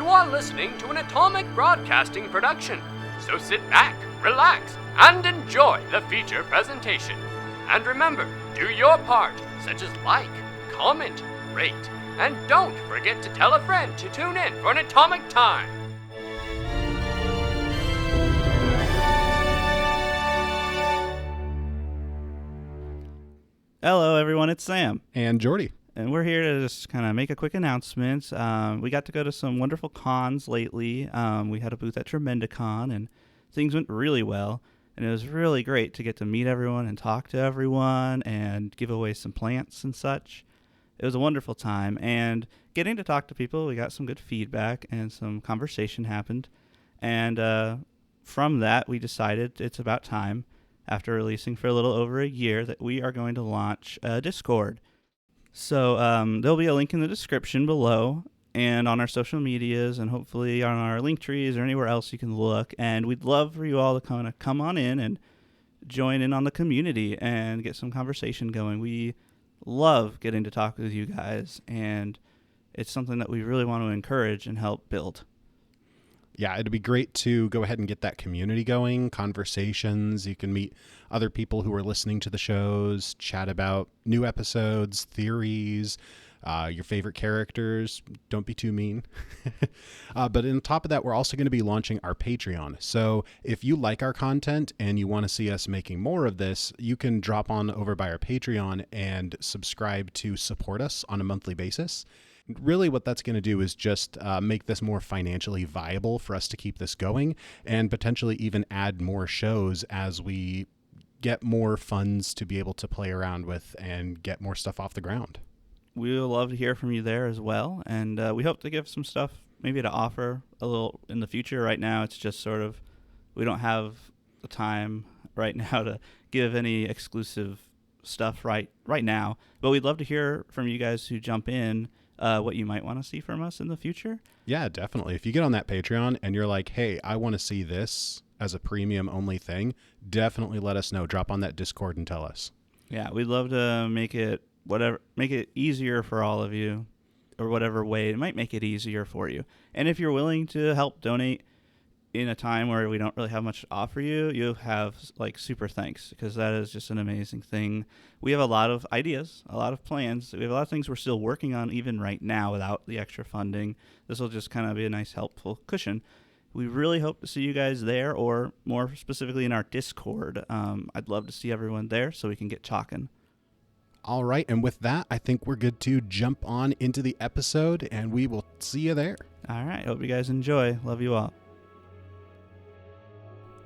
You are listening to an Atomic Broadcasting production, so sit back, relax, and enjoy the feature presentation. And remember, do your part, such as like, comment, rate, and don't forget to tell a friend to tune in for an Atomic Time. Hello, everyone. It's Sam. And Jordy. And we're here to just kind of make a quick announcement. We got to go to some wonderful cons lately. We had a booth at Tremendicon, and things went really well. And it was really great to get to meet everyone and talk to everyone and give away some plants and such. It was a wonderful time. And getting to talk to people, we got some good feedback and some conversation happened. And from that, we decided it's about time, after releasing for a little over a year, that we are going to launch a Discord. So there'll be a link in the description below and on our social medias and hopefully on our link trees or anywhere else you can look. And we'd love for you all to kind of come on in and join in on the community and get some conversation going. We love getting to talk with you guys, and it's something that we really want to encourage and help build. Yeah, it'd be great to go ahead and get that community going, conversations. You can meet other people who are listening to the shows, chat about new episodes, theories, your favorite characters. Don't be too mean. But on top of that, we're also going to be launching our Patreon. So if you like our content and you want to see us making more of this, you can drop on over by our Patreon and subscribe to support us on a monthly basis. Really what that's going to do is just make this more financially viable for us to keep this going and potentially even add more shows as we get more funds to be able to play around with and get more stuff off the ground. We would love to hear from you there as well, and we hope to give some stuff maybe to offer a little in the future. Right now, it's just sort of, we don't have the time right now to give any exclusive stuff right now, but we'd love to hear from you guys who jump in what you might want to see from us in the future. Yeah, definitely. If you get on that Patreon and you're like, hey, I want to see this as a premium only thing, definitely let us know. Drop on that Discord and tell us. Yeah, we'd love to make it easier for all of you, or whatever way it might make it easier for you. And if you're willing to help donate in a time where we don't really have much to offer you, you have like super thanks, because that is just an amazing thing. We have a lot of ideas, a lot of plans. We have a lot of things we're still working on even right now without the extra funding. This will just kind of be a nice helpful cushion. We really hope to see you guys there, or more specifically in our Discord. I'd love to see everyone there so we can get talking. All right, and with that, I think we're good to jump on into the episode, and we will see you there. All right, hope you guys enjoy. Love you all.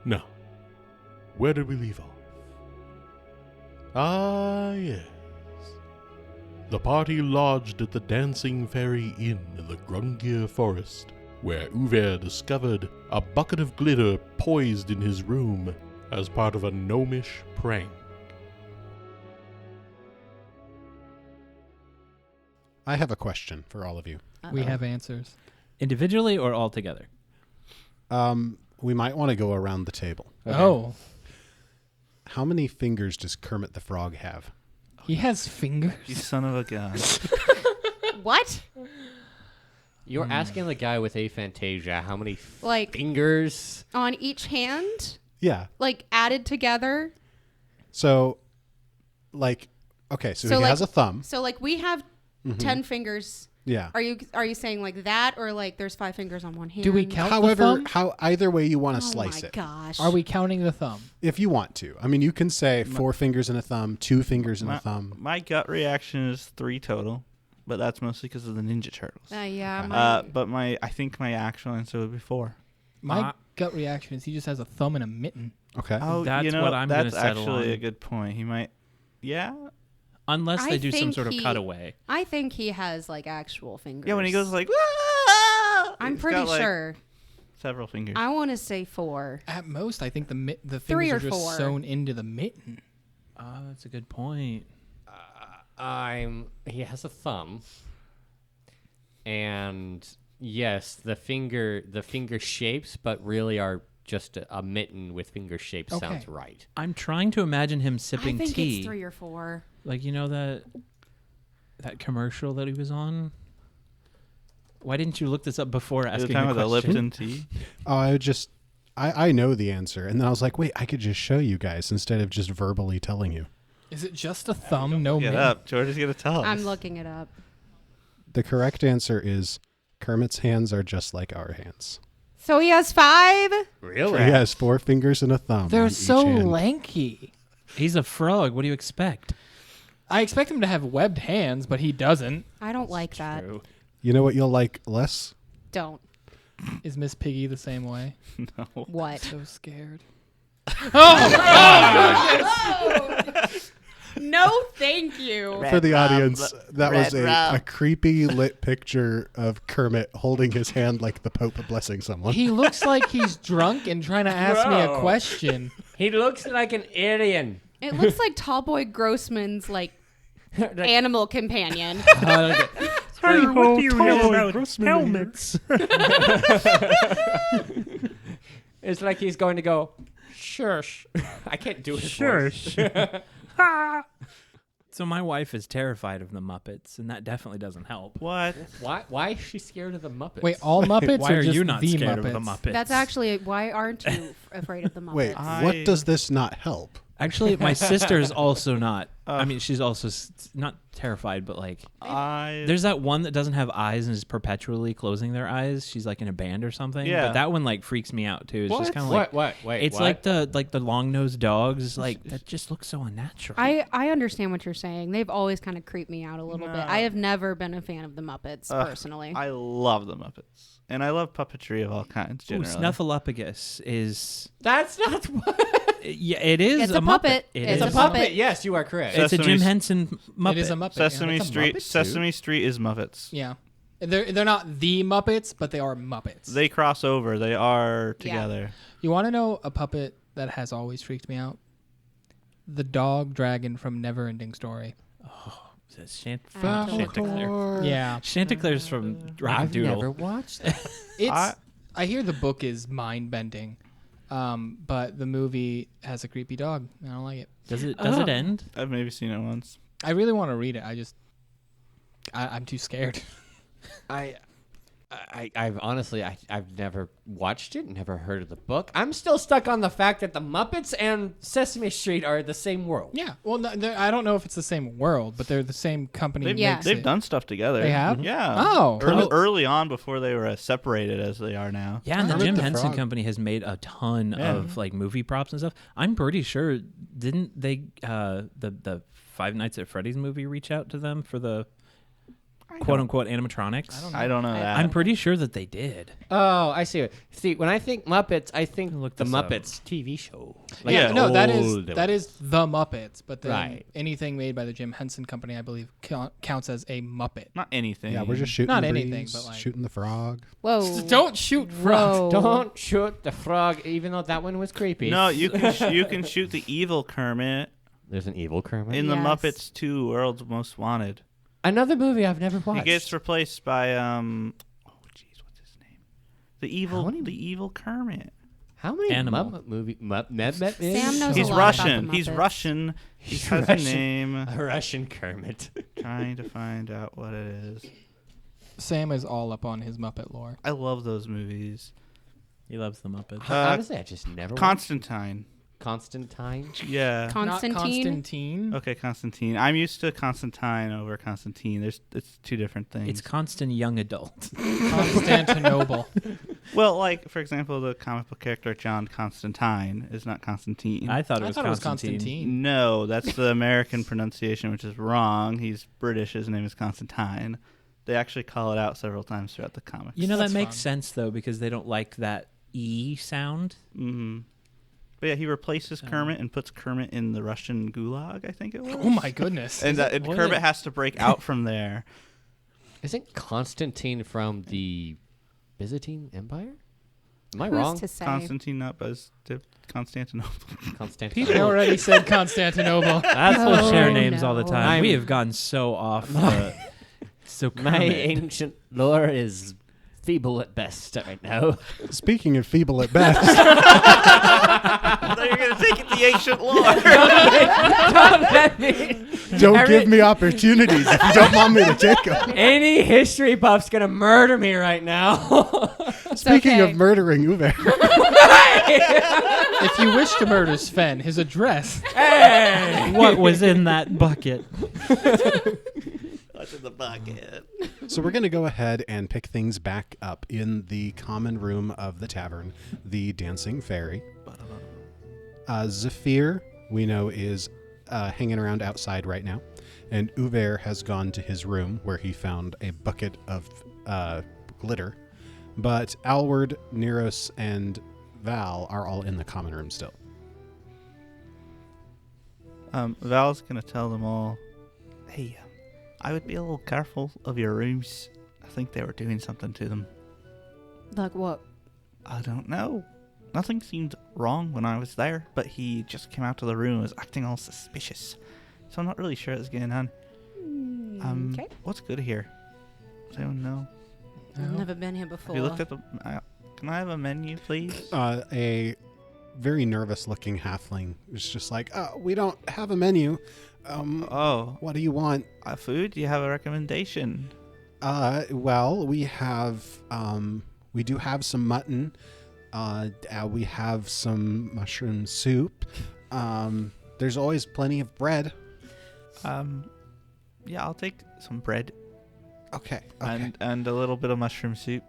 Now, where did we leave off? Ah, yes. The party lodged at the Dancing Fairy Inn in the Grungir Forest, where Uver discovered a bucket of glitter poised in his room as part of a gnomish prank. I have a question for all of you. Uh-oh. We have answers. Individually or all together? We might want to go around the table. Okay. Oh. How many fingers does Kermit the Frog have? He has fingers? You son of a gun. What? You're asking the guy with aphantasia how many fingers? On each hand? Yeah. Like added together? So, okay, so he has a thumb. So we have 10 fingers. Yeah. Are you saying like that, or like there's 5 fingers on one hand? Do we count the thumb? Either way you want to slice it. Oh my gosh. Are we counting the thumb? If you want to. I mean, you can say 4 fingers and a thumb, 2 fingers and a thumb. My gut reaction is 3 total, but that's mostly because of the Ninja Turtles. Yeah. But I think my actual answer would be 4. My gut reaction is he just has a thumb and a mitten. Okay. Oh, that's what I'm going to settle on. That's actually a good point. He might, yeah. Unless they do some sort of cutaway. I think he has like actual fingers. Yeah, when he goes like, I'm pretty sure. Several fingers. I want to say 4. At most, I think the 3 fingers or are just 4 sewn into the mitten. Oh, that's a good point. He has a thumb, and yes, the finger shapes, but really are just a mitten with finger shapes. Okay. Sounds right. I'm trying to imagine him sipping tea. I think it's 3 or 4. Like, you know that commercial that he was on? Why didn't you look this up before Are you asking talking the about the question? Lipton tea? Oh, I know the answer. And then I was like, wait, I could just show you guys instead of just verbally telling you. Is it just a thumb? No Get mitten? up. George is going to tell us. I'm looking it up. The correct answer is Kermit's hands are just like our hands. So he has 5? Really? He has 4 fingers and a thumb. They're on each so hand. lanky. He's a frog. What do you expect? I expect him to have webbed hands, but he doesn't. I don't like that. You know what you'll like less? Don't. Is Miss Piggy the same way? No. What? So scared. No, thank you. For the audience, that was a creepy lit picture of Kermit holding his hand like the Pope blessing someone. He looks like he's drunk and trying to ask me a Bro. question. He looks like an alien. It looks like Tallboy Grossman's like animal companion. Hey, what do you know about helmets? It's like he's going to go, shush. I can't do his Shush. voice. So my wife is terrified of the Muppets, and that definitely doesn't help. What? Why is she scared of the Muppets? Wait, all Muppets Why or are just you not the scared Muppets? of the Muppets? That's actually why aren't you afraid of the Muppets? Wait, I- what does this not help? Actually, my sister's also not. I mean, she's also not terrified, but like, there's that one that doesn't have eyes and is perpetually closing their eyes. She's like in a band or something. Yeah. But that one like freaks me out too. It's just kind of like What? Wait, it's what? like the long nosed dogs. Like that just looks so unnatural. I understand what you're saying. They've always kind of creeped me out a little bit. I have never been a fan of the Muppets personally. I love the Muppets. And I love puppetry of all kinds, Ooh, generally. Snuffleupagus is That's not what. yeah, it is It's a a puppet. It It's is a puppet. Yes, you are correct. It's a Sesame Jim S- Henson Muppet. It is a Muppet. Sesame It's a Street. Muppet, too. Sesame Street is Muppets. Yeah. They're not the Muppets, but they are Muppets. They cross over. They are together. You want to know a puppet that has always freaked me out? The dog dragon from Neverending Story. It's Chanticleer. Yeah. Chanticleer's from I've Rockadoodle. never watched that. It's I hear the book is mind bending. But the movie has a creepy dog. I don't like it. Does it end? I've maybe seen it once. I really want to read it. I'm too scared. I've honestly, I've never watched it, never heard of the book. I'm still stuck on the fact that the Muppets and Sesame Street are the same world. Yeah. Well, no, I don't know if it's the same world, but they're the same company. They've, makes they've it. done stuff together. They have? Yeah. Oh. Early on, before they were as separated as they are now. Yeah, and the Kermit Jim the Henson Frog. Company has made a ton of like movie props and stuff. I'm pretty sure didn't they the Five Nights at Freddy's movie reach out to them for the quote unquote animatronics? I don't know that. I'm pretty sure that they did. Oh, I see. See, when I think Muppets, I think Look the this up. Muppets TV show. Yeah. No, that old is the Muppets. But then Right. anything made by the Jim Henson Company, I believe, counts as a Muppet. Not anything. Yeah, we're just shooting Not the anything, breeze, but like- shooting the frog. Whoa. Don't shoot frogs. Whoa. Don't shoot the frog, even though that one was creepy. No, you can you can shoot the evil Kermit There's an evil Kermit. in the Yes. Muppets 2: World's Most Wanted. Another movie I've never He watched. gets replaced by what's his name? The evil Kermit. How many Animal. Muppet movie? Sam knows He's a lot Russian. about the He's Muppets. Russian. He He's has Russian. a name. A Russian Kermit. Trying to find out what it is. Sam is all up on his Muppet lore. I love those movies. He loves the Muppets. Honestly, I just never watched Constantine. Constantine. Yeah. Not Constantine. Constantine. Okay, Constantine. I'm used to Constantine over Constantine. It's two different things. It's constant young adult. Constantinople. Well, like for example, the comic book character John Constantine is not Constantine. I thought it I was thought it was Constantine. Constantine. No, that's the American pronunciation, which is wrong. He's British. His name is Constantine. They actually call it out several times throughout the comics. You know That's that makes fun. sense though because they don't like that E sound. Mm-hmm. But yeah, he replaces Kermit and puts Kermit in the Russian gulag, I think it was. Oh my goodness. And, and What? Kermit has to break out from there. Isn't Constantine from the Byzantine Empire? Am I Who's wrong? to say? Constantinople. Constantine. I already said Constantinople. That's what Oh, share names all the no. time. We have gotten so off. So My Kermit. ancient lore is feeble at best right now. Speaking of feeble at best, I thought you were going to take it the ancient lore. Don't let me. don't give me opportunities if you don't want me to take them. Any history buff's gonna murder me right now. Speaking of murdering Uwe, If you wish to murder Sven, his address. Hey! What was in that bucket? What's in the bucket? so we're going to go ahead and pick things back up in the common room of the tavern, the Dancing Fairy. Zephyr, we know, is hanging around outside right now, and Uver has gone to his room where he found a bucket of glitter. But Alward, Neros, and Val are all in the common room still. Val's going to tell them all, hey, I would be a little careful of your rooms. I think they were doing something to them. Like what? I don't know. Nothing seemed wrong when I was there, but he just came out of the room and was acting all suspicious. So I'm not really sure what's going on. Okay. What's good here? Does anyone know? I've never been here before. Have you looked at the... can I have a menu, please? A very nervous-looking halfling is just like, we don't have a menu. What do you want? Food? Do you have a recommendation? Well, we have, we do have some mutton. We have some mushroom soup. There's always plenty of bread. Yeah, I'll take some bread. Okay. And a little bit of mushroom soup.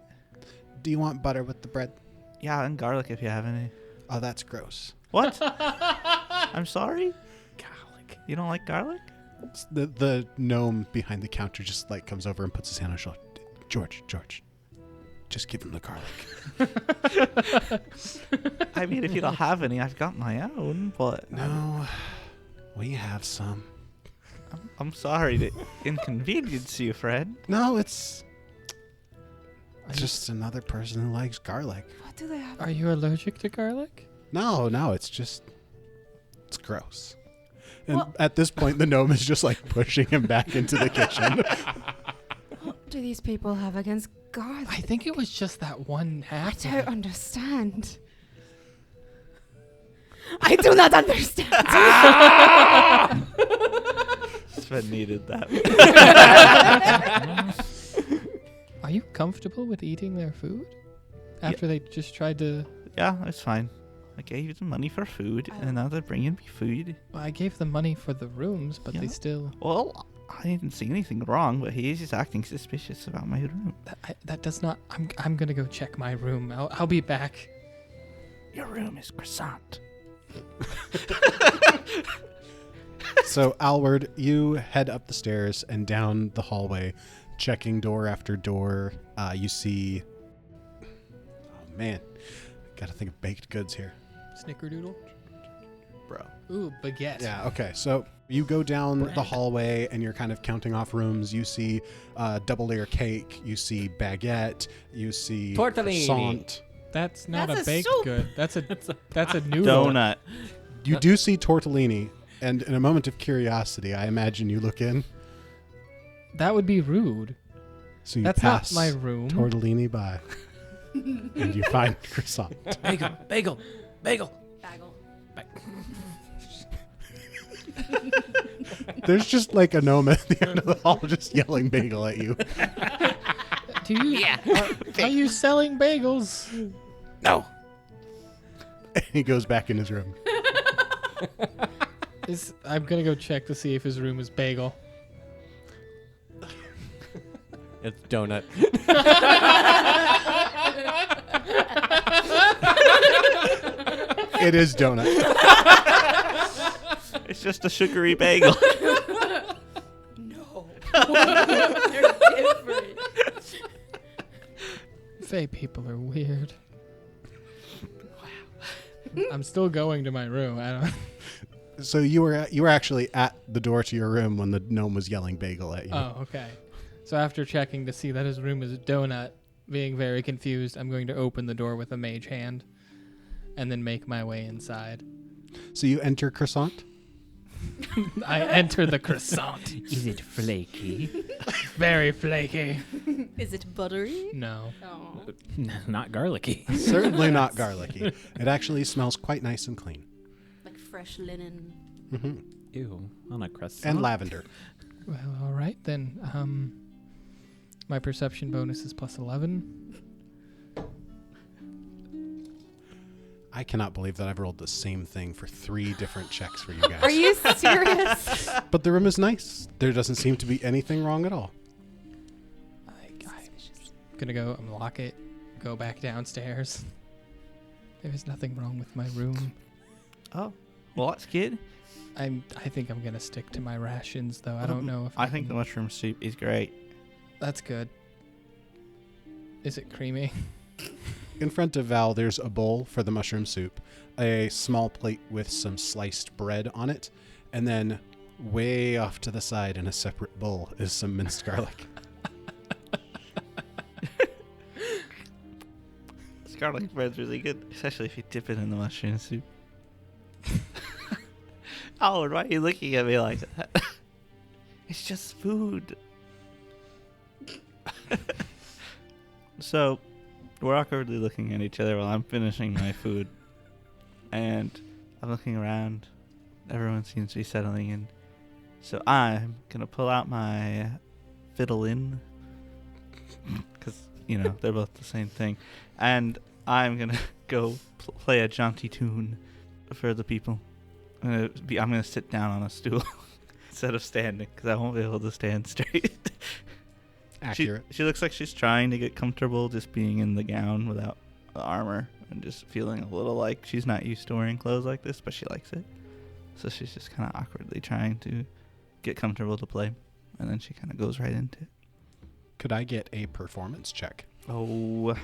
Do you want butter with the bread? Yeah, and garlic if you have any. Oh, that's gross. What? I'm sorry? Garlic. You don't like garlic? The gnome behind the counter just like comes over and puts his hand on his shoulder. George, just give him the garlic. I mean, if you don't have any, I've got my own, but... No, we have some. I'm sorry to inconvenience you, Fred. No, it's just another person who likes garlic. What do they have? Are you allergic to garlic? No, it's gross. And at this point, the gnome is just like pushing him back into the kitchen. What do these people have against garlic? I think it was just that one half. I don't understand. I do not understand. Sven needed that. Are you comfortable with eating their food? After they just tried to... Yeah, it's fine. I gave you the money for food, and now they're bringing me food. Well, I gave them money for the rooms, but they still... Well, I didn't see anything wrong, but he is just acting suspicious about my room. That does not... I'm gonna go check my room. I'll be back. Your room is croissant. So, Alward, you head up the stairs and down the hallway, checking door after door. You see... Oh, man. Gotta think of baked goods here. Snickerdoodle? Bro. Ooh, baguette. Yeah, okay. So you go down the hallway and you're kind of counting off rooms. You see double layer cake. You see baguette. You see Tortellini. croissant. That's not That's a a baked soup. good. That's a noodle. Donut. You do see tortellini. And in a moment of curiosity, I imagine you look in. That would be rude. So you That's pass not my room. tortellini by. And you find croissant. Bagel. Bagel. There's just like a gnome at the end of the hall just yelling bagel at you. Do you? Are you selling bagels? No. And he goes back in his room. I'm gonna go check to see if his room is bagel. It's donut. It is donut. It's just a sugary bagel. No. They're different. Fae people are weird. Wow. I'm still going to my room. I don't. So you were actually at the door to your room when the gnome was yelling bagel at you. Oh, okay. So after checking to see that his room is a donut, being very confused, I'm going to open the door with a mage hand and then make my way inside. So you enter croissant? I enter the croissant. Is it flaky? Very flaky. Is it buttery? No. Oh. Not garlicky. Certainly not garlicky. It actually smells quite nice and clean. Like fresh linen. Hmm. Ew, on a croissant. And lavender. Well, all right then. My perception bonus is plus 11. I cannot believe that I've rolled the same thing for 3 different checks for you guys. Are you serious? But the room is nice. There doesn't seem to be anything wrong at all. I'm gonna go unlock it, go back downstairs. There's nothing wrong with my room. Oh, well, that's good. I think I'm gonna stick to my rations though. I don't know if I think the mushroom soup is great. that's good. Is it creamy? In front of Val, there's a bowl for the mushroom soup, a small plate with some sliced bread on it, and then way off to the side in a separate bowl is some minced garlic. This garlic bread's really good, especially if you dip it in the mushroom soup. Oh, why are you looking at me like that? It's just food. So, we're awkwardly looking at each other while I'm finishing my food. And I'm looking around. Everyone seems to be settling in. So I'm going to pull out my fiddle-in. Because, they're both the same thing. And I'm going to go play a jaunty tune for the people. I'm going to sit down on a stool instead of standing because I won't be able to stand straight. Accurate. She looks like she's trying to get comfortable just being in the gown without the armor and just feeling a little like she's not used to wearing clothes like this, but she likes it. So she's just kind of awkwardly trying to get comfortable to play. And then she kind of goes right into it. Could I get a performance check? Oh,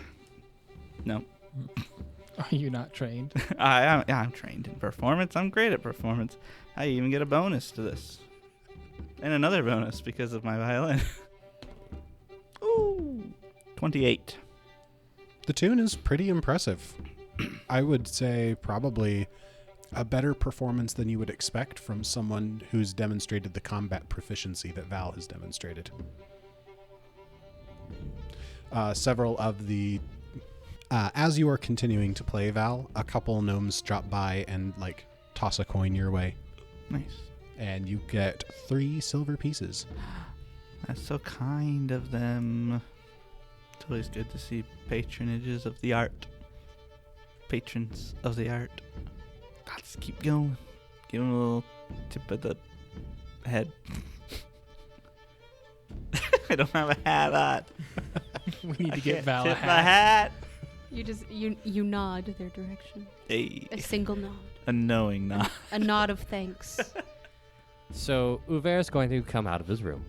no. Are you not trained? I'm trained in performance. I'm great at performance. I even get a bonus to this. And another bonus because of my violin. Ooh, 28. The tune is pretty impressive. I would say probably a better performance than you would expect from someone who's demonstrated the combat proficiency that Val has demonstrated. Several of the... as you are continuing to play, Val, a couple gnomes drop by and, toss a coin your way. Nice. And you get 3 silver pieces. That's so kind of them. It's always good to see patronages of the art. Patrons of the art. Let's keep going. Give them a little tip of the head. I don't have a hat on. We need to get Val a tip hat. my hat. You just you nod their direction. Hey. A single nod. A knowing nod. A nod of thanks. So Uver's going to come out of his room.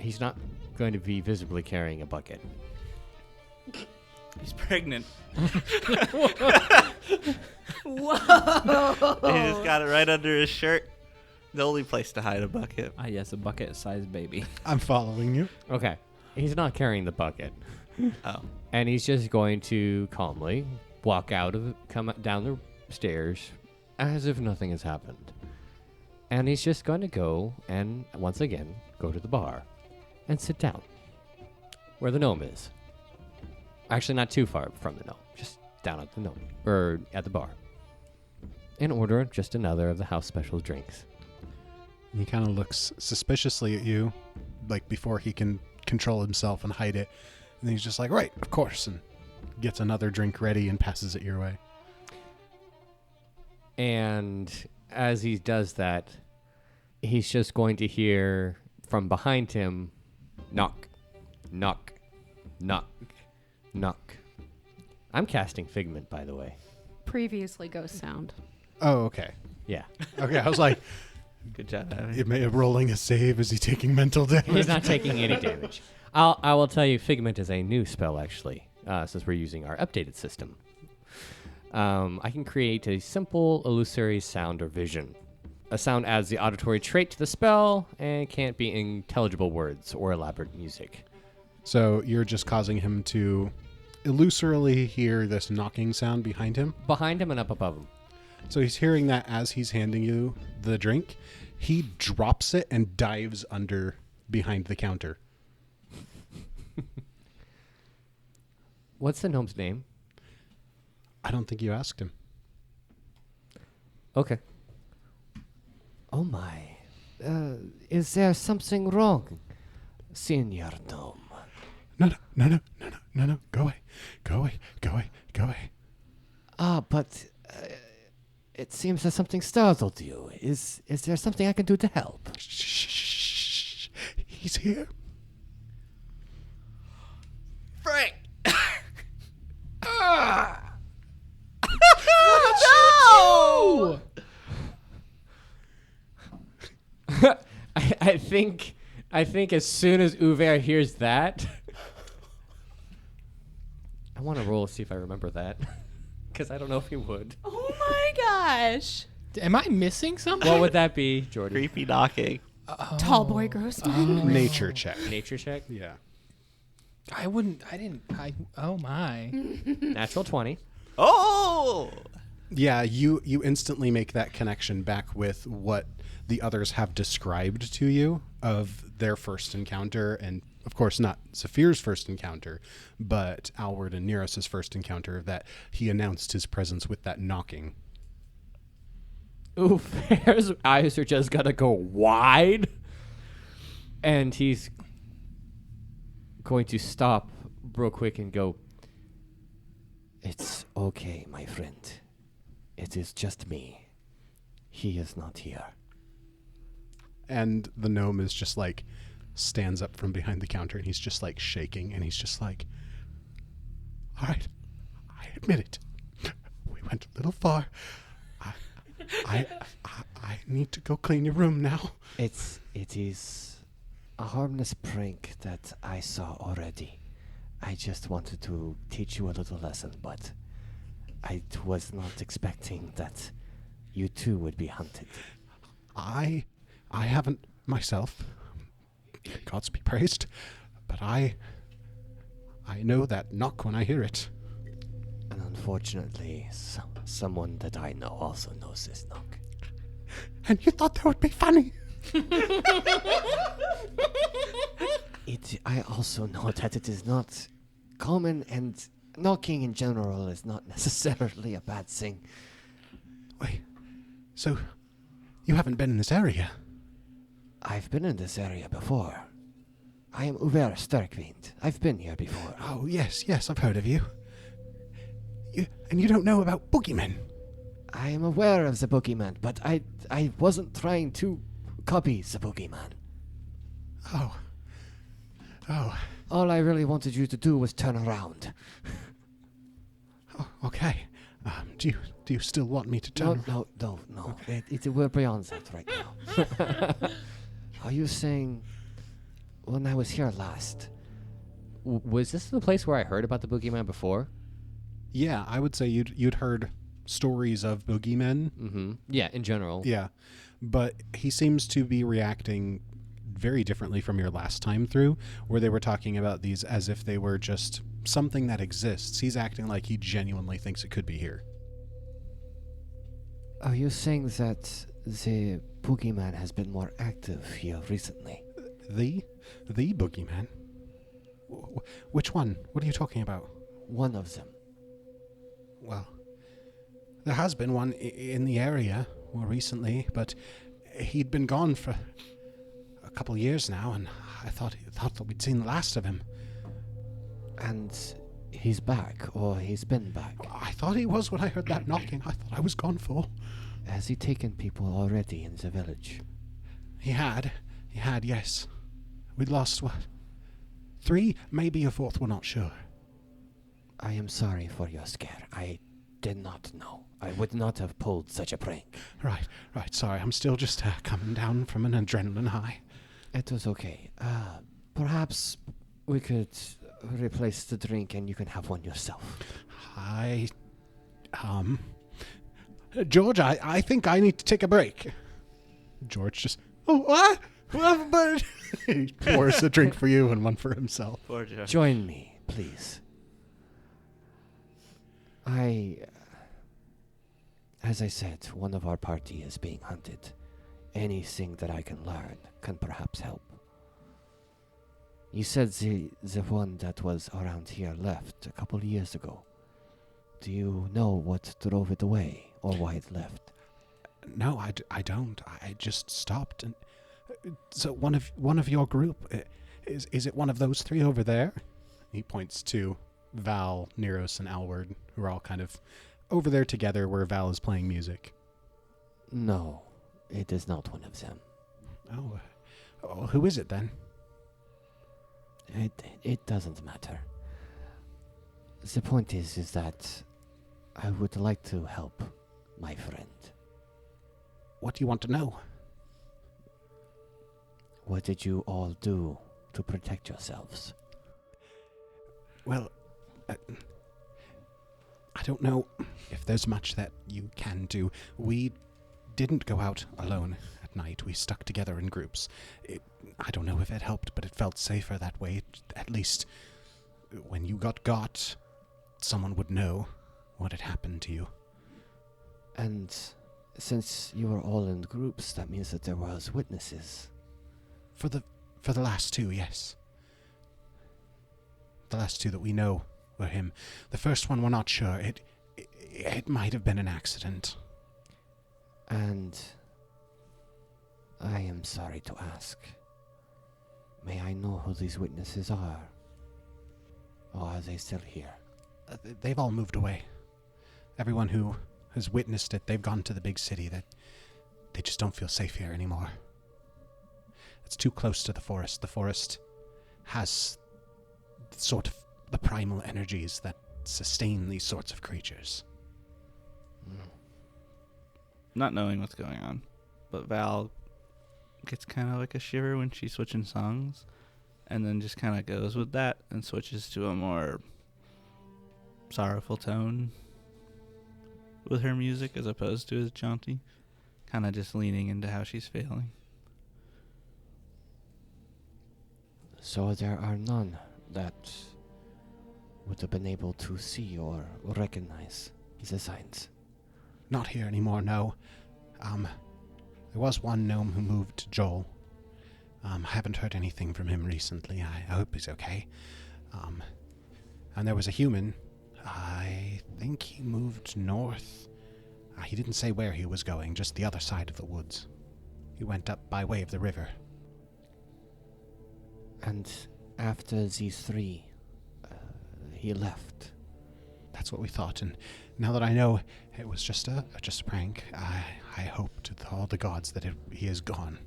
He's not going to be visibly carrying a bucket. He's pregnant. Whoa! He just got it right under his shirt. The only place to hide a bucket. Ah, yes, a bucket-sized baby. I'm following you. Okay. He's not carrying the bucket. Oh. And he's just going to calmly come down the stairs as if nothing has happened. And he's just going to go and, once again, go to the bar and sit down where the gnome is. Actually, not too far from the gnome, just down at the gnome, or at the bar. And order just another of the house special drinks. He kind of looks suspiciously at you, before he can control himself and hide it. And he's just like, right, of course, and gets another drink ready and passes it your way. And as he does that, he's just going to hear from behind him, knock, knock, knock, knock. I'm casting Figment, by the way. Previously ghost sound. Oh, okay. Yeah. Okay, I was like, Good job, Abby. it may have rolling a save. Is he taking mental damage? He's not taking any damage. I will tell you, Figment is a new spell, actually, since we're using our updated system. I can create a simple illusory sound or vision. A sound adds the auditory trait to the spell and can't be intelligible words or elaborate music. So you're just causing him to illusorily hear this knocking sound behind him? Behind him and up above him. So he's hearing that as he's handing you the drink. He drops it and dives under behind the counter. What's the gnome's name? I don't think you asked him. Okay. Oh my. Is there something wrong, Senior Gnome? No. Go away. But it seems that something startled you. Is there something I can do to help? Shh. He's here. Frank! No! I think as soon as Uver hears that, I want to roll to see if I remember that, because I don't know if he would. Oh my gosh. Am I missing something? What would that be, Jordy? Creepy knocking. Tall boy Grossman. Nature check. Nature check. Yeah. Oh my. Natural 20. Oh! Yeah, you instantly make that connection back with what the others have described to you of their first encounter, and of course not Saphir's first encounter, but Alward and Neros' first encounter, that he announced his presence with that knocking. Uver's eyes are just gonna go wide, and he's going to stop real quick and go, "It's okay, my friend. It is just me. He is not here." And the gnome is just like, stands up from behind the counter, and he's just like shaking, and he's just like, "All right, I admit it. We went a little far. I need to go clean your room now." It is a harmless prank that I saw already. I just wanted to teach you a little lesson, but I was not expecting that you too would be hunted. I haven't myself, Gods be praised, but I know that knock when I hear it. And unfortunately, someone that I know also knows this knock. And you thought that would be funny? I also know that it is not common, and knocking in general is not necessarily a bad thing. Wait, so you haven't been in this area? I've been in this area before. I am Uver Sterkwind. I've been here before. Oh, yes, I've heard of you. And you don't know about boogeymen? I am aware of the boogeyman, but I wasn't trying to copy the boogeyman. Oh. All I really wanted you to do was turn around. Oh, okay. Do you still want me to turn around? No. We're beyond that right now. Are you saying, when I was here last, was this the place where I heard about the boogeyman before? Yeah, I would say you'd heard stories of boogeymen. Mm-hmm. Yeah, in general. Yeah, but he seems to be reacting very differently from your last time through, where they were talking about these as if they were just something that exists. He's acting like he genuinely thinks it could be here. Are you saying that the boogeyman has been more active here recently? The boogeyman? Which one? What are you talking about? One of them. Well, there has been one in the area more recently, but he'd been gone for a couple years now, and I thought that we'd seen the last of him. And he's back, or he's been back? I thought he was when I heard that knocking. I thought I was gone for. Has he taken people already in the village? He had, yes. We'd lost, 3, maybe a 4th, we're not sure. I am sorry for your scare. I did not know. I would not have pulled such a prank. Right, sorry. I'm still just coming down from an adrenaline high. It was okay. Perhaps we could replace the drink and you can have one yourself. George, I think I need to take a break. George just, what? But he pours a drink for you and one for himself. Poor George. Join me, please. I As I said, one of our party is being hunted. Anything that I can learn can perhaps help. You said the one that was around here left a couple of years ago. Do you know what drove it away or why it left? No, I don't. I just stopped. And so one of your group, is it one of those three over there? He points to Val, Neros, and Alward, who are all kind of over there together where Val is playing music. No, it is not one of them. Oh, who is it then? It doesn't matter. The point is that I would like to help my friend. What do you want to know? What did you all do to protect yourselves? Well, I don't know if there's much that you can do. We didn't go out alone at night. We stuck together in groups. I don't know if it helped, but it felt safer that way. At least when you got, someone would know what had happened to you. And since you were all in groups, that means that there was witnesses. For the last two, yes. The last two that we know were him. The first one, we're not sure. It might have been an accident. And I am sorry to ask. May I know who these witnesses are? Or are they still here? They've all moved away. Everyone who has witnessed it, they've gone to the big city. That they just don't feel safe here anymore. It's too close to the forest. The forest has sort of the primal energies that sustain these sorts of creatures. Not knowing what's going on, but Val gets kind of like a shiver when she's switching songs, and then just kind of goes with that and switches to a more sorrowful tone with her music as opposed to his jaunty, kind of just leaning into how she's feeling. So there are none that would have been able to see or recognize the signs. Not here anymore, no. There was one gnome who moved to Joel. I haven't heard anything from him recently. I hope he's okay. And there was a human. I think he moved north. He didn't say where he was going, just the other side of the woods. He went up by way of the river. And after these three, he left. That's what we thought, and now that I know it was just a prank, I hope to all the gods that he is gone.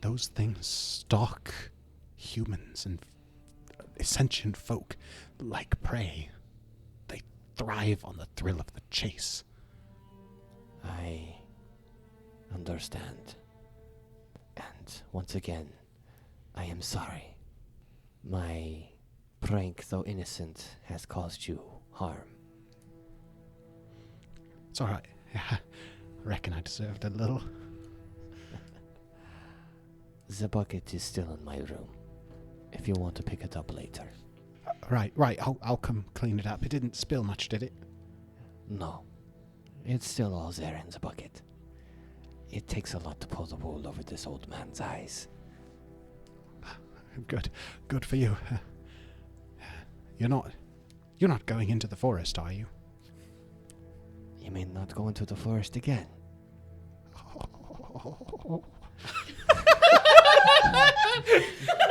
Those things stalk humans and sentient folk like prey. They thrive on the thrill of the chase. I understand. And once again, I am sorry. My prank, though innocent, has caused you harm. It's all right. I reckon I deserved a little. The bucket is still in my room, if you want to pick it up later. Right. I'll come clean it up. It didn't spill much, did it? No. It's still all there in the bucket. It takes a lot to pull the wool over this old man's eyes. Good for you. You're not going into the forest, are you? You mean not go into the forest again?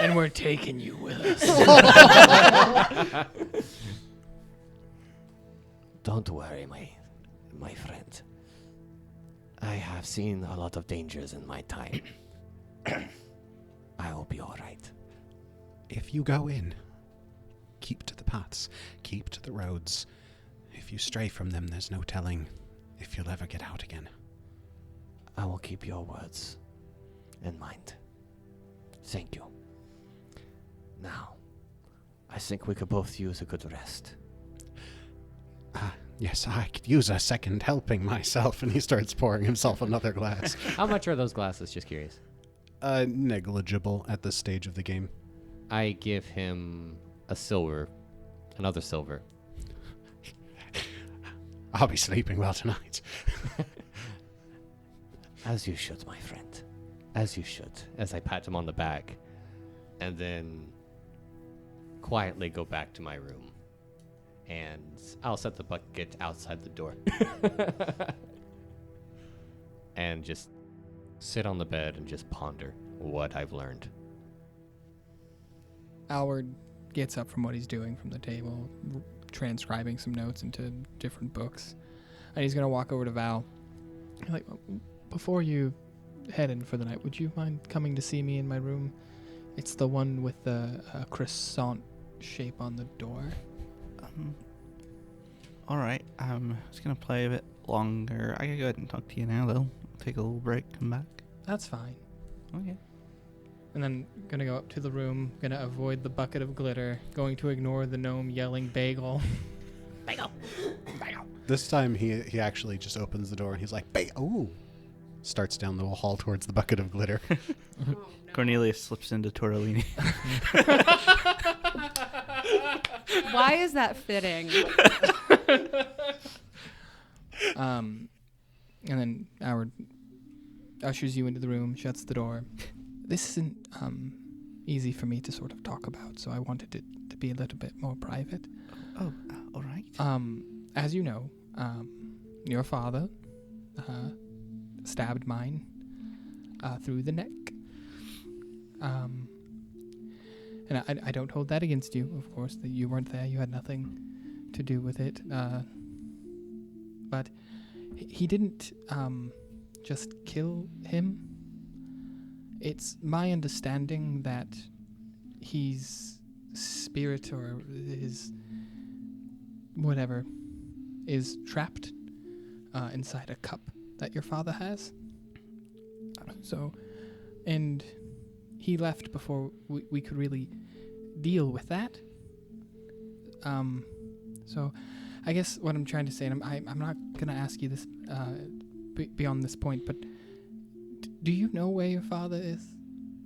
And we're taking you with us. Don't worry, my friend. I have seen a lot of dangers in my time. I will be all right. If you go in, keep to the paths, keep to the roads. If you stray from them, there's no telling if you'll ever get out again. I will keep your words in mind. Thank you. Now, I think we could both use a good rest. Yes, I could use a second helping myself, and he starts pouring himself another glass. How much are those glasses? Just curious. Negligible at this stage of the game. I give him a silver, another silver. I'll be sleeping well tonight. As you should, my friend. As you should. As I pat him on the back. And then quietly go back to my room. And I'll set the bucket outside the door. And just sit on the bed and just ponder what I've learned. Alward gets up from what he's doing from the table, transcribing some notes into different books. And he's going to walk over to Val. Like, before you head in for the night, would you mind coming to see me in my room? It's the one with the croissant shape on the door. All right. It's going to play a bit longer. I can go ahead and talk to you now, though. Take a little break, come back. That's fine. Okay. And then gonna go up to the room, gonna avoid the bucket of glitter, going to ignore the gnome yelling bagel. Bagel! Bagel! This time he actually just opens the door and he's like, ooh! Starts down the hall towards the bucket of glitter. Cornelius slips into Tortellini. Why is that fitting? And then Howard ushers you into the room, shuts the door. This isn't easy for me to sort of talk about, so I wanted it to be a little bit more private. Oh, all right. As you know, your father stabbed mine through the neck. And I don't hold that against you, of course, that you weren't there, you had nothing to do with it. But he didn't just kill him. It's my understanding that his spirit or his whatever is trapped inside a cup that your father has. So, and he left before we could really deal with that. So I guess what I'm trying to say, and I'm not going to ask you this beyond this point, but do you know where your father is?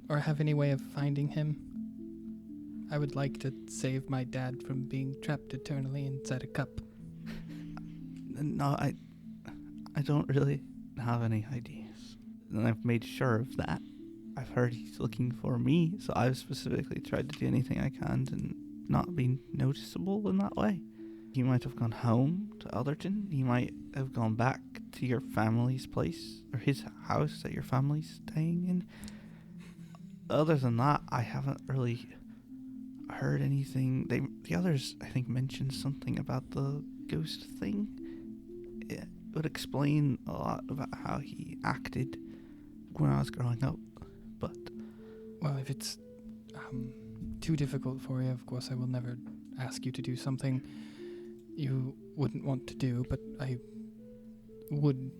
Or have any way of finding him? I would like to save my dad from being trapped eternally inside a cup. No, I don't really have any ideas. And I've made sure of that. I've heard he's looking for me, so I've specifically tried to do anything I can to not be noticeable in that way. He might have gone home to Elderton. He might have gone back to your family's place, or his house that your family's staying in. Other than that, I haven't really heard anything. The others, I think, mentioned something about the ghost thing. It would explain a lot about how he acted when I was growing up, but... Well, if it's too difficult for you, of course I will never ask you to do something you wouldn't want to do, but I would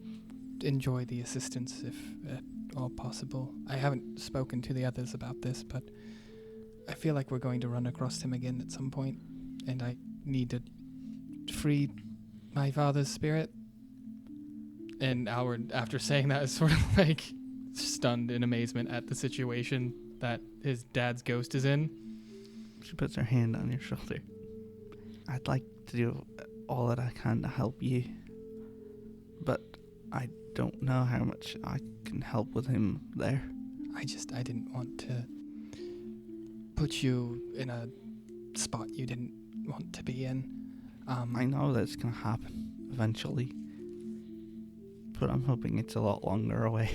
enjoy the assistance if at all possible. I haven't spoken to the others about this, but I feel like we're going to run across him again at some point, and I need to free my father's spirit. And Howard, after saying that, is sort of like stunned in amazement at the situation that his dad's ghost is in. She puts her hand on your shoulder. I'd like to do all that I can to help you, but I don't know how much I can help with him there. I didn't want to put you in a spot you didn't want to be in. I know that's going to happen eventually, but I'm hoping it's a lot longer away.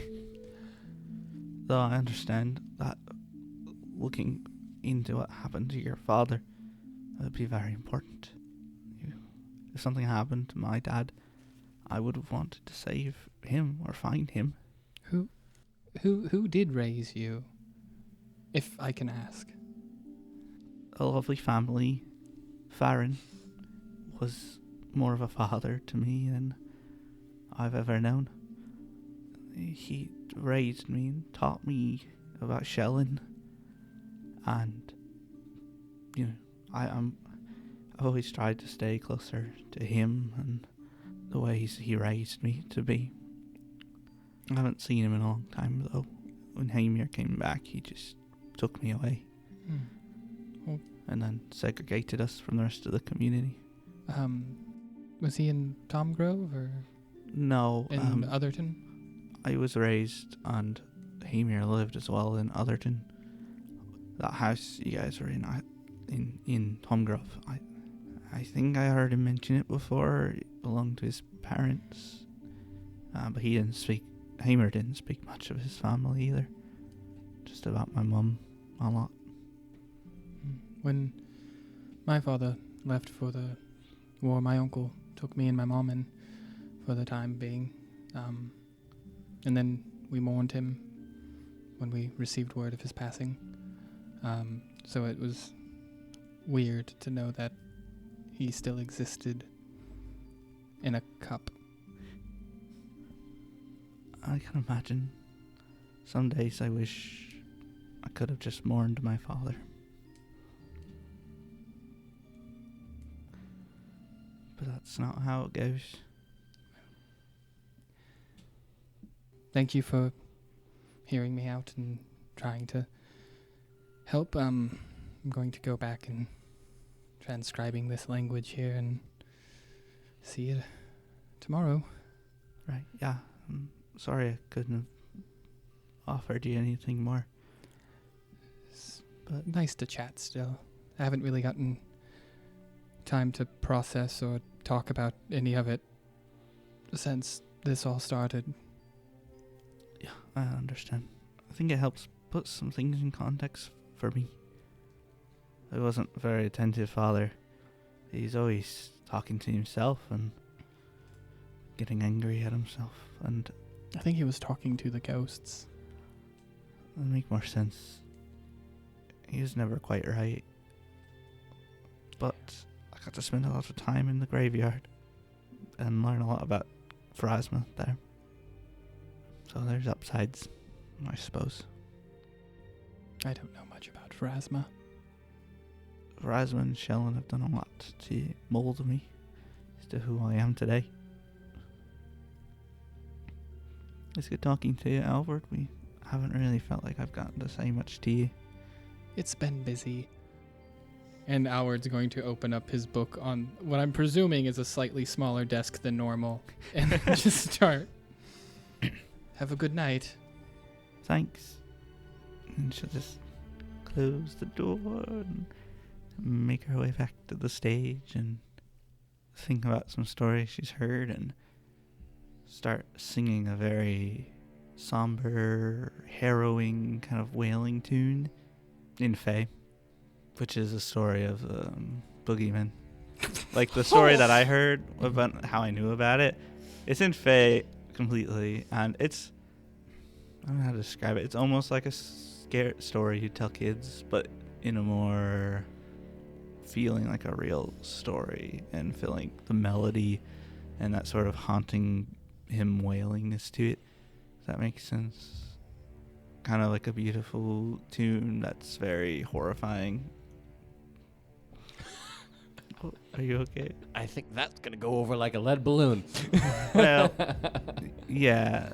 Though I understand that looking into what happened to your father would be very important. If something happened to my dad, I would have wanted to save him or find him. Who did raise you, if I can ask? A lovely family. Farron was more of a father to me than I've ever known. He raised me and taught me about shelling, and I've always tried to stay closer to him and the ways he raised me to be. I haven't seen him in a long time, though. When Hamir came back, he just took me away. And then segregated us from the rest of the community. Was he in Tom Grove or No, in Otherton? I was raised and Hamir lived as well in Otherton. That house you guys were in Tomgrove. I think I heard him mention it before. It belonged to his parents, but he didn't speak. Hamir didn't speak much of his family either. Just about my mum a lot. When my father left for the war, my uncle took me and my mom in for the time being. And then we mourned him when we received word of his passing. So it was weird to know that he still existed in a cup. I can imagine. Some days I wish I could have just mourned my father. But that's not how it goes. Thank you for hearing me out and trying to help. I'm going to go back and transcribing this language here and see it tomorrow. Right, yeah. I'm sorry I couldn't have offered you anything more. But nice to chat still. I haven't really gotten time to process or talk about any of it since this all started. Yeah, I understand. I think it helps put some things in context for me. I wasn't a very attentive father. He's always talking to himself and getting angry at himself, and I think he was talking to the ghosts. that would make more sense. He was never quite right. But I got to spend a lot of time in the graveyard and learn a lot about Pharasma there. So there's upsides, I suppose. I don't know much about Pharasma. Pharasma and Shellen have done a lot to mold me as to who I am today. It's good talking to you, Albert. We haven't really felt like I've gotten to say much to you. It's been busy. And Alward's going to open up his book on what I'm presuming is a slightly smaller desk than normal and just start. Have a good night. Thanks. And she'll just close the door and make her way back to the stage and think about some stories she's heard and start singing a very somber, harrowing kind of wailing tune in Fae, which is a story of boogeymen. Like the story that I heard about how I knew about it, it's in Fae completely, and it's, I don't know how to describe it. It's almost like a scare story you tell kids, but in a more feeling like a real story and feeling the melody and that sort of haunting him wailingness to it. Does that make sense? Kind of like a beautiful tune that's very horrifying. Are you okay? I think that's going to go over like a lead balloon. Well, yeah.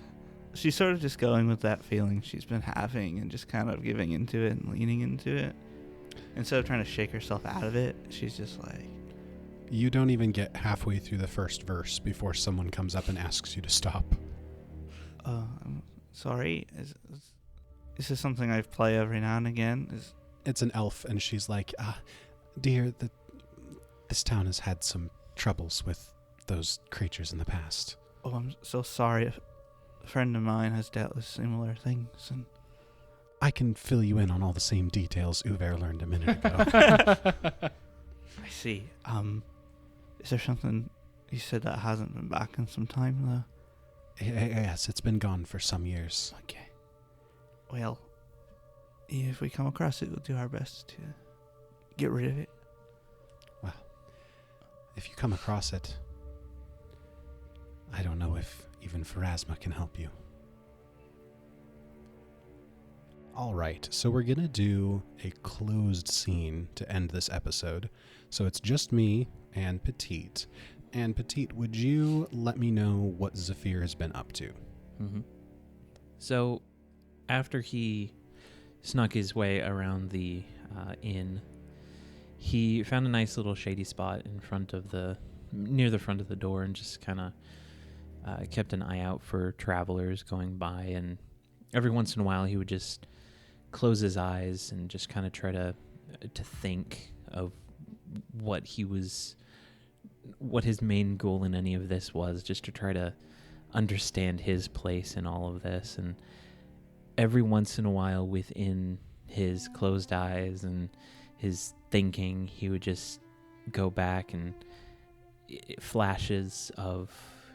She's sort of just going with that feeling she's been having and just kind of giving into it and leaning into it. Instead of trying to shake herself out of it, she's just like... You don't even get halfway through the first verse before someone comes up and asks you to stop. I'm sorry. Is this something I play every now and again? It's an elf, and she's like, dear, this town has had some troubles with those creatures in the past. Oh, I'm so sorry. A friend of mine has dealt with similar things, and I can fill you in on all the same details Uver learned a minute ago. I see. Is there something you said that hasn't been back in some time, though? Yes, it's been gone for some years. Okay. Well, if we come across it, we'll do our best to get rid of it. Well, if you come across it, I don't know if even Pharasma can help you. All right, so we're going to do a closed scene to end this episode. So it's just me and Petite. And Petite, would you let me know what Zephyr has been up to? Mm-hmm. So after he snuck his way around the inn, he found a nice little shady spot in front of the near the front of the door and just kind of kept an eye out for travelers going by. And every once in a while, he would just close his eyes and just kind of try to think of what his main goal in any of this was, just to try to understand his place in all of this. And every once in a while, within his closed eyes and his thinking, he would just go back, and flashes of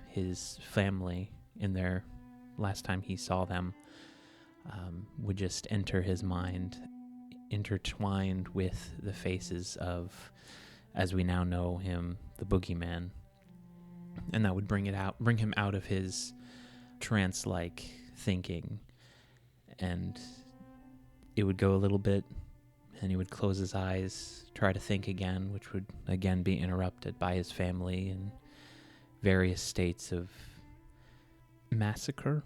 his family in their last time he saw them would just enter his mind, intertwined with the faces of, as we now know him, the boogeyman. And that would bring him out of his trance-like thinking. And it would go a little bit, and he would close his eyes, try to think again, which would again be interrupted by his family and various states of massacre.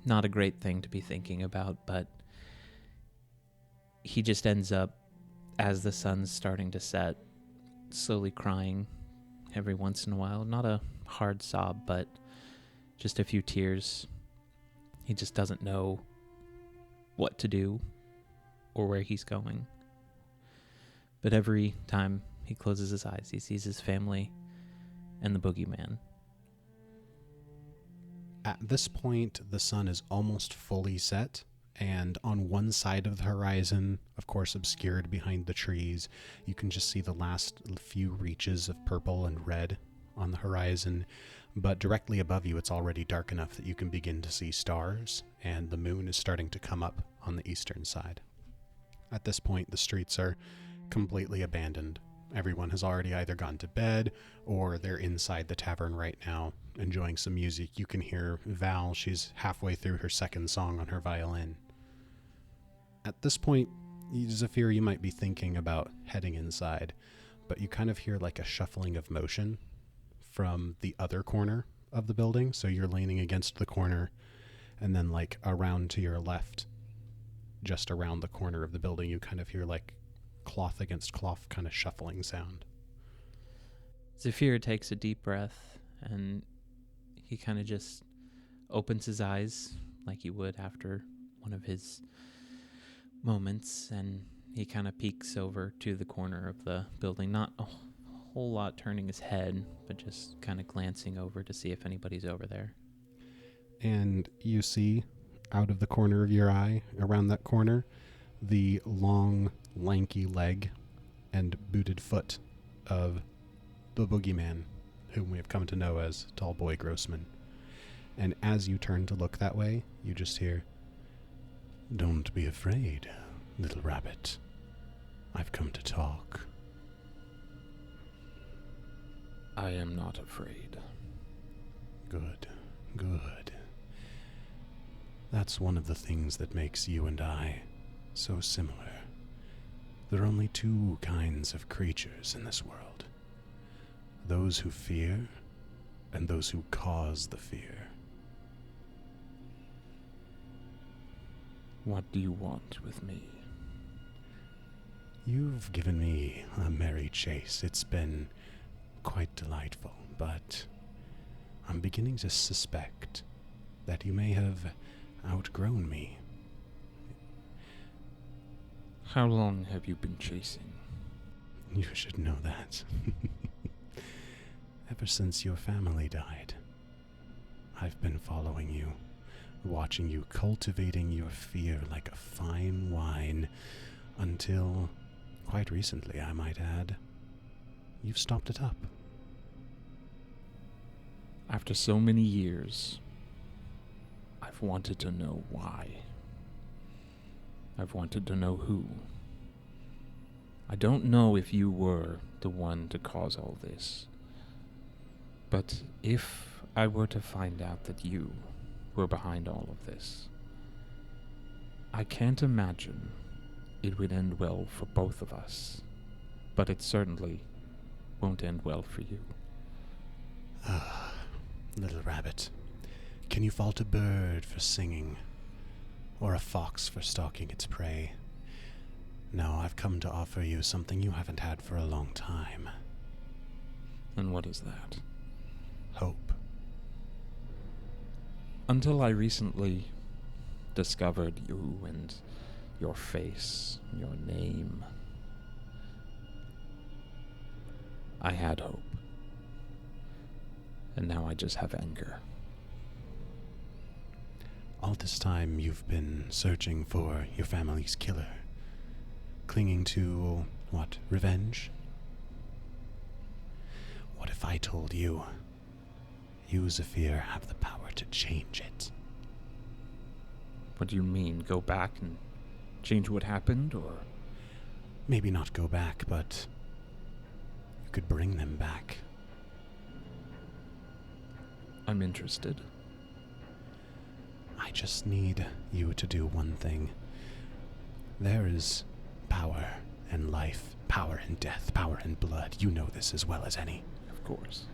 Not a great thing to be thinking about, but he just ends up, as the sun's starting to set, slowly crying every once in a while. Not a hard sob, but just a few tears. He just doesn't know what to do or where he's going. But every time he closes his eyes, he sees his family and the boogeyman. At this point, the sun is almost fully set, and on one side of the horizon, of course obscured behind the trees, you can just see the last few reaches of purple and red on the horizon. But directly above you, it's already dark enough that you can begin to see stars, and the moon is starting to come up on the eastern side. At this point, the streets are completely abandoned. Everyone has already either gone to bed or they're inside the tavern right now, enjoying some music. You can hear Val, she's halfway through her second song on her violin. At this point, Zephyr, you might be thinking about heading inside, but you kind of hear like a shuffling of motion from the other corner of the building. So you're leaning against the corner, and then like around to your left, just around the corner of the building, you kind of hear like cloth against cloth kind of shuffling sound. Zephyr takes a deep breath, and he kind of just opens his eyes like he would after one of his moments, and he kind of peeks over to the corner of the building, not a whole lot turning his head, but just kind of glancing over to see if anybody's over there. And you see, out of the corner of your eye, around that corner, the long, lanky leg and booted foot of the boogeyman, whom we have come to know as Tallboy Grossman. And as you turn to look that way, you just hear, "Don't be afraid, little rabbit. I've come to talk." I am not afraid. Good, good. That's one of the things that makes you and I so similar. There are only two kinds of creatures in this world. Those who fear, and those who cause the fear. What do you want with me? You've given me a merry chase. It's been quite delightful, but I'm beginning to suspect that you may have outgrown me. How long have you been chasing? You should know that. Ever since your family died, I've been following you, watching you, cultivating your fear like a fine wine, until, quite recently I might add, you've stopped it up. After so many years, I've wanted to know why. I've wanted to know who. I don't know if you were the one to cause all this, but if I were to find out that you were behind all of this, I can't imagine it would end well for both of us, but it certainly won't end well for you. Ah, little rabbit, can you fault a bird for singing, or a fox for stalking its prey? No, I've come to offer you something you haven't had for a long time. And what is that? Hope. Until I recently discovered you and your face, your name, I had hope. And now I just have anger. All this time you've been searching for your family's killer. Clinging to, what, revenge? What if I told you, you, Zephyr, have the power to change it? What do you mean? Go back and change what happened, or? Maybe not go back, but you could bring them back. I'm interested. I just need you to do one thing. There is power and life, power and death, power and blood. You know this as well as any. Of course.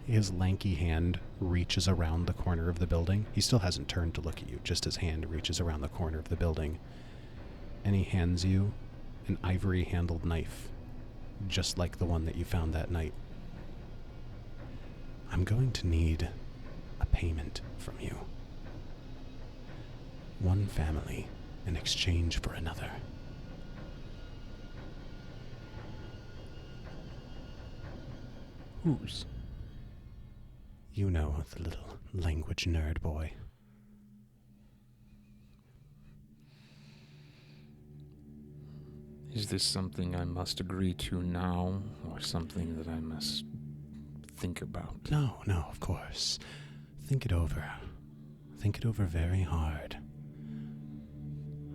His lanky hand reaches around the corner of the building. He still hasn't turned to look at you, just his hand reaches around the corner of the building. And he hands you an ivory-handled knife, just like the one that you found that night. I'm going to need a payment from you. One family in exchange for another. Whose? You know, the little language nerd boy. Is this something I must agree to now, or something that I must think about? No, of course. Think it over. Think it over very hard.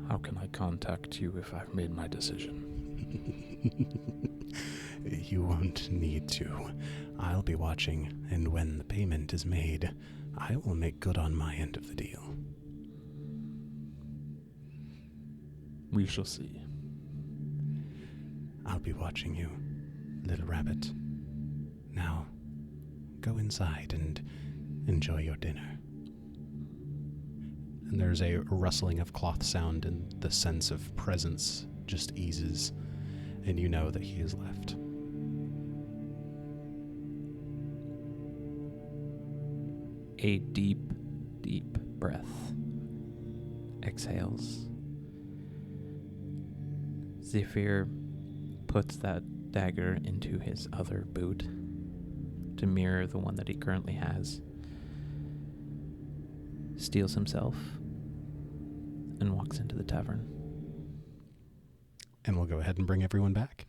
How can I contact you if I've made my decision? You won't need to. I'll be watching, and when the payment is made, I will make good on my end of the deal. We shall see. I'll be watching you, little rabbit. Now, go inside and enjoy your dinner. And there's a rustling of cloth sound, and the sense of presence just eases, and you know that he is left. A deep, deep breath exhales. Zephyr puts that dagger into his other boot to mirror the one that he currently has, steals himself, and walks into the tavern. And we'll go ahead and bring everyone back.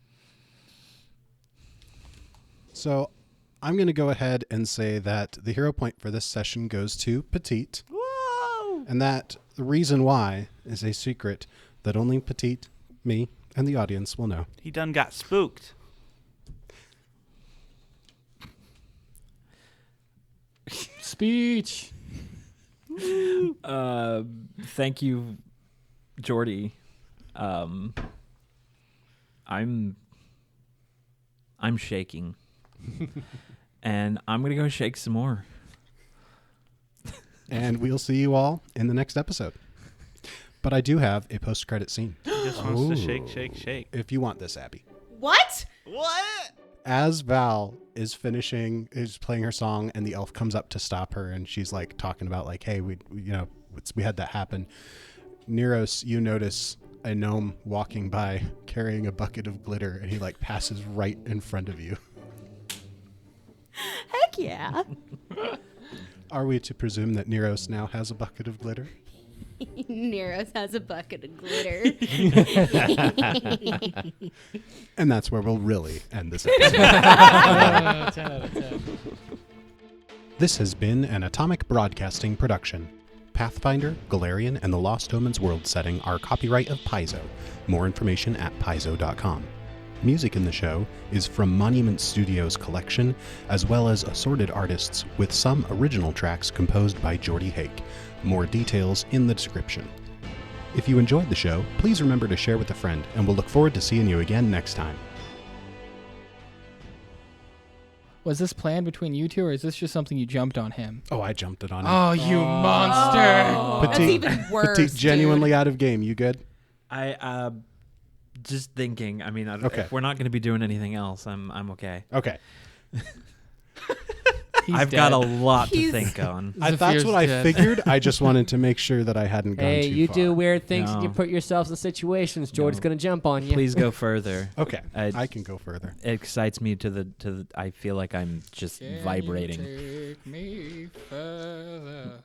So I'm going to go ahead and say that the hero point for this session goes to Petite. Whoa! And that the reason why is a secret that only Petite, me, and the audience will know. He done got spooked. Speech. Thank you, Jordy. I'm shaking. And I'm going to go shake some more. And we'll see you all in the next episode. But I do have a post-credit scene. He just wants to shake, shake, shake. If you want this, Abby. What? What? As Val is playing her song, and the elf comes up to stop her, and she's like talking about like, hey, we had that happen. Neros, you notice a gnome walking by carrying a bucket of glitter, and he like passes right in front of you. Heck yeah. Are we to presume that Neros now has a bucket of glitter? Neros has a bucket of glitter. And that's where we'll really end this episode. 10 out of 10. This has been an Atomic Broadcasting production. Pathfinder, Galarian, and the Lost Omens world setting are copyright of Paizo. More information at paizo.com. Music in the show is from Monument Studios' collection, as well as assorted artists, with some original tracks composed by Jordy Hake. More details in the description. If you enjoyed the show, please remember to share with a friend, and we'll look forward to seeing you again next time. Was this planned between you two, or is this just something you jumped on him? Oh, I jumped it on him. Oh, you monster! Oh, that's even worse. Petite, genuinely dude. out of game. You good? I just thinking. I mean, Okay. if we're not going to be doing anything else, I'm okay. Okay. I've got a lot to He's- think on. That's Zephyr's what I dead. figured. I just wanted to make sure that I hadn't gone Hey, too you far. do weird things and you No. put yourselves in situations. Jordan's No. gonna jump on you. Please go further. Okay, I- I can go further. It excites me to the I feel like I'm just Can you vibrating. take me further?